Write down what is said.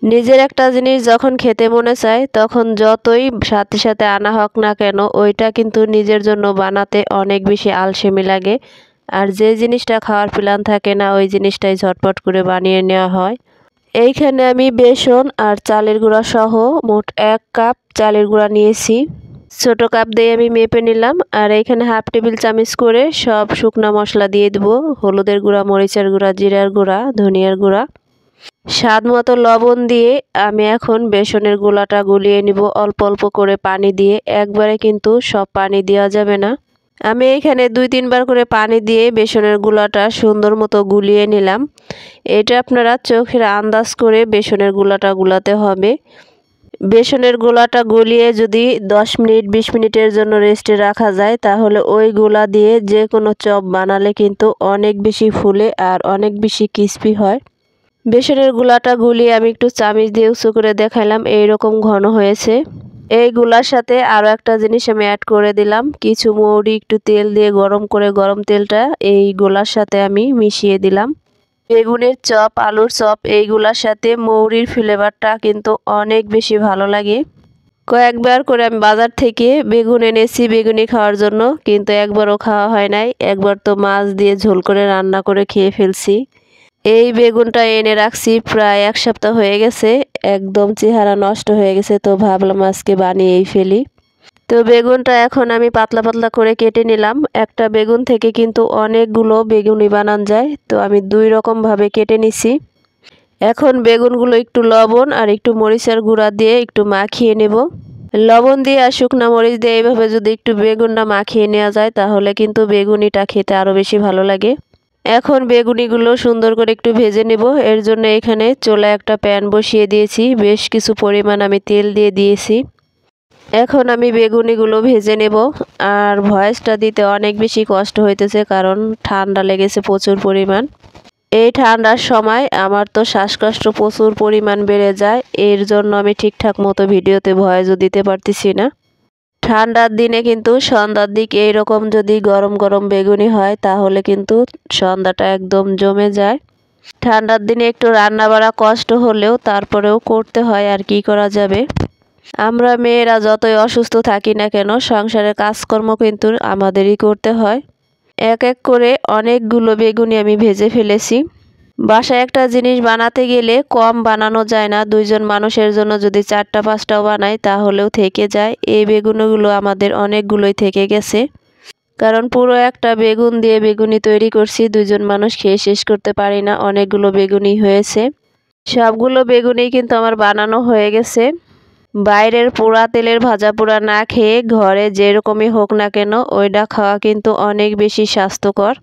নিজের একটা জিনিস যখন খেতে মনে চায় তখন যতই সাথে সাথে আনা হোক না কেন ওইটা কিন্তু নিজের জন্য বানাতে অনেক বেশি আলসেমি লাগে। আর যে জিনিসটা খাওয়ার প্ল্যান থাকে না ওই জিনিসটাই ঝটপট করে বানিয়ে নেওয়া হয়। এইখানে আমি বেসন আর চালের গুঁড়া সহ মোট 1 কাপ চালের গুঁড়া নিয়েছি। ছোট কাপ দিয়ে আমি মেপে নিলাম। আর এইখানে হাফ টেবিল চামচ করে সব শুকনা মশলা দিয়ে দেবো। হলুদের গুঁড়া, মরিচের গুঁড়া, জিরার গুঁড়া, ধনিয়ার গুঁড়া, স্বাদ মতো লবণ দিয়ে আমি এখন বেসনের গোলাটা গুলিয়ে নিব অল্প অল্প করে পানি দিয়ে। একবারে কিন্তু সব পানি দেওয়া যাবে না। আমি এখানে 2-3 বার করে পানি দিয়ে বেসনের গুলাটা সুন্দর মতো গুলিয়ে নিলাম। এটা আপনারা চোখের আন্দাজ করে বেসনের গুলাটা গুলাতে হবে। বেসনের গোলাটা গলিয়ে যদি 10 মিনিট 20 মিনিটের জন্য রেস্টে রাখা যায় তাহলে ওই গোলা দিয়ে যে কোনো চপ বানালে কিন্তু অনেক বেশি ফুলে আর অনেক বেশি ক্রিস্পি হয়। বেসনের গুলাটা গুলিয়ে আমি একটু চামচ দিয়ে উঁচু করে দেখাইলাম, এইরকম ঘন হয়েছে। এই গুলার সাথে আরও একটা জিনিস আমি অ্যাড করে দিলাম, কিছু মৌরি একটু তেল দিয়ে গরম করে গরম তেলটা এই গোলার সাথে আমি মিশিয়ে দিলাম। বেগুনের চপ, আলুর চপ এইগুলার সাথে মৌরির ফ্লেভারটা কিন্তু অনেক বেশি ভালো লাগে। কয়েকবার করে আমি বাজার থেকে বেগুন এনেছি বেগুনি খাওয়ার জন্য, কিন্তু একবারও খাওয়া হয় নাই। একবার তো মাছ দিয়ে ঝোল করে রান্না করে খেয়ে ফেলছি। এই বেগুনটা এনে রাখছি প্রায় 1 সপ্তাহ হয়ে গেছে, একদম চেহারা নষ্ট হয়ে গেছে, তো ভাবলাম আজকে বানিয়েই ফেলি। তো বেগুনটা এখন আমি পাতলা পাতলা করে কেটে নিলাম। একটা বেগুন থেকে কিন্তু অনেকগুলো বেগুনি বানানো যায়, তো আমি 2 রকম ভাবে কেটে নিছি। এখন বেগুনগুলো একটু লবণ আর একটু মরিচের গুঁড়া দিয়ে একটু মাখিয়ে নেব। লবণ দিয়ে আর শুকনো মরিচ দিয়ে এইভাবে যদি একটু বেগুনটা মাখিয়ে নেওয়া যায় তাহলে কিন্তু বেগুনিটা খেতে আরও বেশি ভালো লাগে। এখন বেগুনিগুলো সুন্দর করে একটু ভেজে নেব। এর জন্য এখানে চুলায় একটা প্যান বসিয়ে দিয়েছি, বেশ কিছু পরিমাণ আমি তেল দিয়ে দিয়েছি। এখন আমি বেগুনিগুলো ভেজে নেব। আর ভয়েসটা দিতে অনেক বেশি কষ্ট হইতেছে কারণ ঠান্ডা লেগেছে প্রচুর পরিমাণ। এই ঠান্ডার সময় আমার তো শ্বাসকষ্ট প্রচুর পরিমাণ বেড়ে যায়, এর জন্য আমি ঠিকঠাক মতো ভিডিওতে ভয়েসও দিতে পারতেছি না। ঠান্ডার দিনে কিন্তু সন্ধ্যার দিকে এইরকম যদি গরম গরম বেগুনি হয় তাহলে কিন্তু সন্ধ্যাটা একদম জমে যায়। ঠান্ডার দিনে একটু রান্না বাড়া কষ্ট হলেও তারপরেও করতে হয়, আর কি করা যাবে। আমরা মেয়েরা যতই অসুস্থ থাকি না কেন সংসারের কাজকর্ম কিন্তু আমাদেরই করতে হয়। এক এক করে অনেকগুলো বেগুনি আমি ভেজে ফেলেছি। বাসায় একটা জিনিস বানাতে গেলে কম বানানো যায় না, 2 জন মানুষের জন্য যদি 4টা 5টাও বানাই তাহলেও থেকে যায়। এই বেগুনগুলো আমাদের অনেকগুলোই থেকে গেছে, কারণ পুরো একটা বেগুন দিয়ে বেগুনি তৈরি করছি, 2 জন মানুষ খেয়ে শেষ করতে পারি না, অনেকগুলো বেগুনি হয়েছে। সবগুলো বেগুনি কিন্তু আমার বানানো হয়ে গেছে। বাইরের পোড়া তেলের ভাজা পোড়া না খেয়ে ঘরে যেরকমই হোক না কেন ওইটা খাওয়া কিন্তু অনেক বেশি স্বাস্থ্যকর।